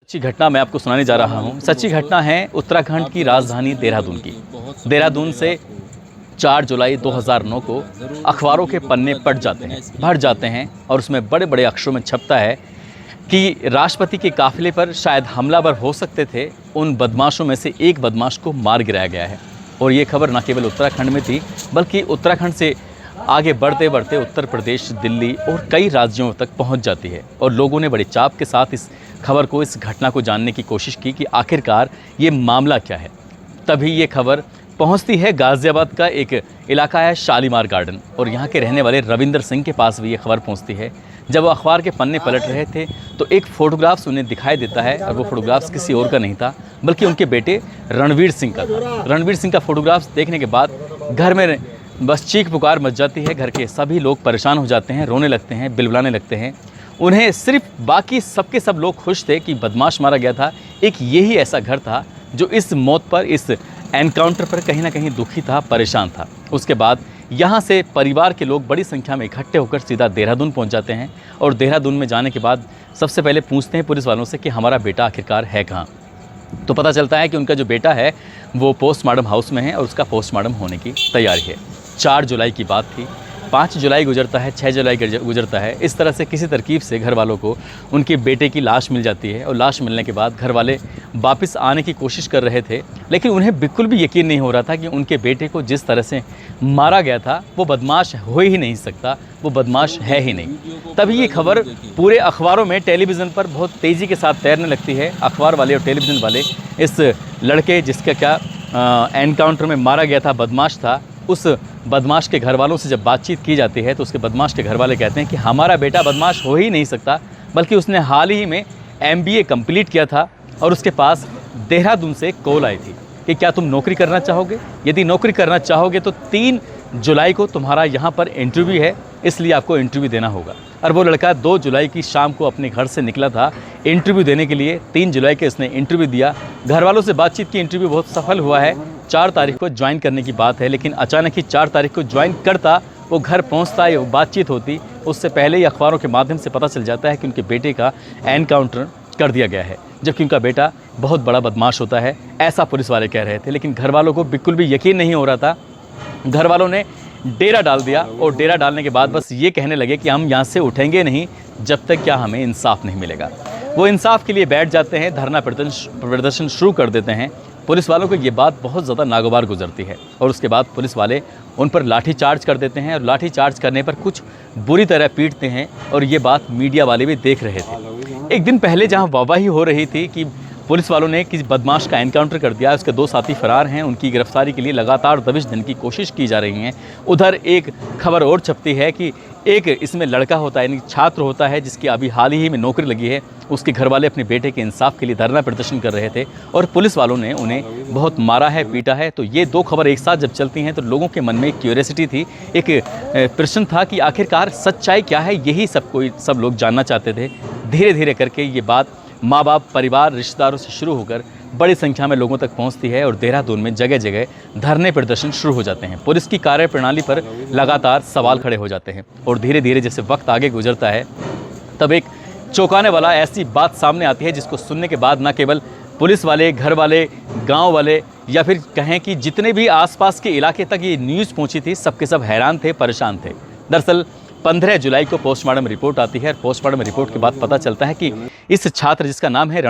सच्ची घटना मैं आपको सुनाने जा रहा हूँ। सच्ची घटना है उत्तराखंड की राजधानी देहरादून की। देहरादून से 4 जुलाई 2009 को अखबारों के पन्ने पट जाते हैं, भर जाते हैं और उसमें बड़े बड़े अक्षरों में छपता है कि राष्ट्रपति के काफिले पर शायद हमलावर हो सकते थे, उन बदमाशों में से एक बदमाश को मार गिराया गया है। और ये खबर न केवल उत्तराखंड में थी, बल्कि उत्तराखंड से आगे बढ़ते बढ़ते उत्तर प्रदेश, दिल्ली और कई राज्यों तक पहुंच जाती है। और लोगों ने बड़े चाप के साथ इस खबर को, इस घटना को जानने की कोशिश की कि आखिरकार ये मामला क्या है। तभी ये खबर पहुंचती है गाज़ियाबाद का एक इलाका है शालीमार गार्डन, और यहाँ के रहने वाले रविंदर सिंह के पास भी ये खबर पहुँचती है। जब वो अखबार के पन्ने पलट रहे थे तो एक फ़ोटोग्राफ्स उन्हें दिखाई देता है, और वो फ़ोटोग्राफ्स किसी और का नहीं था बल्कि उनके बेटे रणवीर सिंह का था। रणवीर सिंह का फ़ोटोग्राफ्स देखने के बाद घर में बस चीख पुकार मच जाती है। घर के सभी लोग परेशान हो जाते हैं, रोने लगते हैं, बिलबिलाने लगते हैं। उन्हें सिर्फ, बाकी सबके सब लोग खुश थे कि बदमाश मारा गया था। एक यही ऐसा घर था जो इस मौत पर, इस एनकाउंटर पर कहीं ना कहीं दुखी था, परेशान था। उसके बाद यहाँ से परिवार के लोग बड़ी संख्या में इकट्ठे होकर सीधा देहरादून पहुँच जाते हैं। और देहरादून में जाने के बाद सबसे पहले पूछते हैं पुलिस वालों से कि हमारा बेटा आखिरकार है कहाँ। तो पता चलता है कि उनका जो बेटा है वो पोस्टमार्टम हाउस में है और उसका पोस्टमार्टम होने की तैयारी है। 4 जुलाई की बात थी, 5 जुलाई गुजरता है, 6 जुलाई गुजरता है। इस तरह से किसी तरकीब से घर वालों को उनके बेटे की लाश मिल जाती है। और लाश मिलने के बाद घर वाले वापस आने की कोशिश कर रहे थे, लेकिन उन्हें बिल्कुल भी यकीन नहीं हो रहा था कि उनके बेटे को जिस तरह से मारा गया था वो बदमाश हो ही नहीं सकता, वो बदमाश है ही नहीं। तभी ये खबर पूरे अखबारों में, टेलीविज़न पर बहुत तेज़ी के साथ तैरने लगती है। अखबार वाले और टेलीविज़न वाले इस लड़के जिसका क्या एनकाउंटर में मारा गया था, बदमाश था, उस बदमाश के घर वालों से जब बातचीत की जाती है तो उसके बदमाश के घर वाले कहते हैं कि हमारा बेटा बदमाश हो ही नहीं सकता, बल्कि उसने हाल ही में MBA कंप्लीट किया था और उसके पास देहरादून से कॉल आई थी कि क्या तुम नौकरी करना चाहोगे। यदि नौकरी करना चाहोगे तो 3 जुलाई को तुम्हारा यहाँ पर इंटरव्यू है, इसलिए आपको इंटरव्यू देना होगा। और वो लड़का 2 जुलाई की शाम को अपने घर से निकला था इंटरव्यू देने के लिए। 3 जुलाई के इसने इंटरव्यू दिया, घर वालों से बातचीत की, इंटरव्यू बहुत सफल हुआ है। 4 तारीख को ज्वाइन करने की बात है, लेकिन अचानक ही 4 तारीख को ज्वाइन करता, वो घर पहुंचता, ये बातचीत होती, उससे पहले ही अखबारों के माध्यम से पता चल जाता है कि उनके बेटे का एनकाउंटर कर दिया गया है, जबकि उनका बेटा बहुत बड़ा बदमाश होता है, ऐसा पुलिस वाले कह रहे थे। लेकिन घर वालों को बिल्कुल भी यकीन नहीं हो रहा था। घर वालों ने डेरा डाल दिया, और डेरा डालने के बाद बस ये कहने लगे कि हम यहाँ से उठेंगे नहीं जब तक क्या हमें इंसाफ नहीं मिलेगा। वो इंसाफ के लिए बैठ जाते हैं, धरना प्रदर्शन शुरू कर देते हैं। पुलिस वालों को ये बात बहुत ज़्यादा नागवार गुजरती है, और उसके बाद पुलिस वाले उन पर लाठी चार्ज कर देते हैं, और लाठी चार्ज करने पर कुछ बुरी तरह पीटते हैं। और ये बात मीडिया वाले भी देख रहे थे। एक दिन पहले जहाँ वाहवाही हो रही थी कि पुलिस वालों ने किसी बदमाश का एनकाउंटर कर दिया, उसके 2 साथी फरार हैं, उनकी गिरफ्तारी के लिए लगातार दबिश देने की कोशिश की जा रही है, उधर एक खबर और छपती है कि एक इसमें लड़का होता है, यानी छात्र होता है, जिसकी अभी हाल ही में नौकरी लगी है। उसके घर वाले अपने बेटे के इंसाफ के लिए धरना प्रदर्शन कर रहे थे, और पुलिस वालों ने उन्हें बहुत मारा है, पीटा है। तो ये 2 खबर एक साथ जब चलती हैं तो लोगों के मन में एक क्यूरियोसिटी थी, एक प्रश्न था कि आखिरकार सच्चाई क्या है। यही सब लोग जानना चाहते थे। धीरे धीरे करके ये बात माँ बाप, परिवार, रिश्तेदारों से शुरू होकर बड़ी संख्या में लोगों तक पहुंचती है, और देहरादून में जगह जगह धरने प्रदर्शन शुरू हो जाते हैं। पुलिस की कार्यप्रणाली पर लगातार सवाल खड़े हो जाते हैं, और धीरे धीरे जैसे वक्त आगे गुजरता है तब एक चौंकाने वाला ऐसी बात सामने आती है जिसको सुनने के बाद न केवल पुलिस वाले, घर वाले, गाँव वाले, या फिर कहें कि जितने भी आसपास के इलाके तक ये न्यूज़ पहुँची थी, सबके सब हैरान थे, परेशान थे। दरअसल 15 जुलाई को पोस्टमार्टम रिपोर्ट आती है, और पोस्टमार्टम रिपोर्ट के बाद पता चलता है कि इस छात्र जिसका नाम है